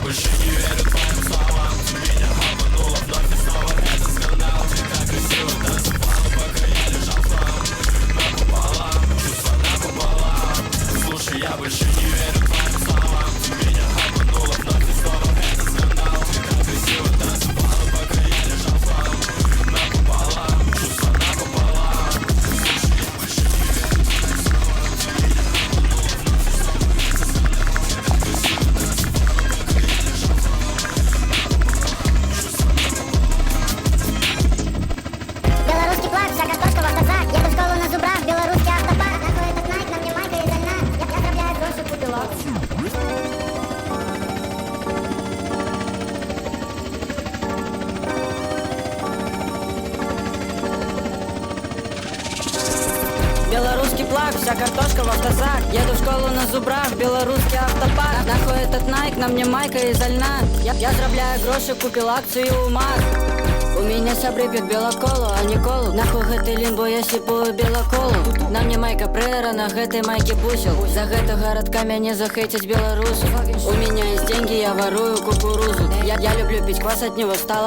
больше не верю твоим словам. Ты меня обманула вновь и снова, это скандал. Ты так красиво танцевала, пока я лежал в хлам. Напополам, чувства напополам. Слушай, я больше не верю твоим словам. Ты меня обманула вновь и снова, это скандал. Ты так красиво танцевала, пока я лежал в хлам. Напополам, чувства напополам. Слушай, я больше не верю твоим словам. Ты меня обманула вновь и снова, это скандал. Ты так красиво танцевала, пока я лежал в хлам. Напополам, чувства Белорусский плаг, вся картошка в автозак. Еду в школу на зубрах, белорусский автопарк. Нахуй этот найк, на мне майка и дальна. Я заробляю гроши, купила. Белорусский плаг, вся картошка в автозак. Еду в школу на зубрах, белорусский автопарк. Нахуй этот найк, на мне майка из льна. Я заробляю гроши, купил акцию у МАЗ. У меня сябры п'ють білоколу, а не колу. Нахуй гэты лімбо, я сіпую білоколу. На мне майка прера, на гэтай майке бусел. За гэта городка мяне захейтять белорусу. У меня есть деньги, я ворую кукурузу. Я люблю пить квас, от него стало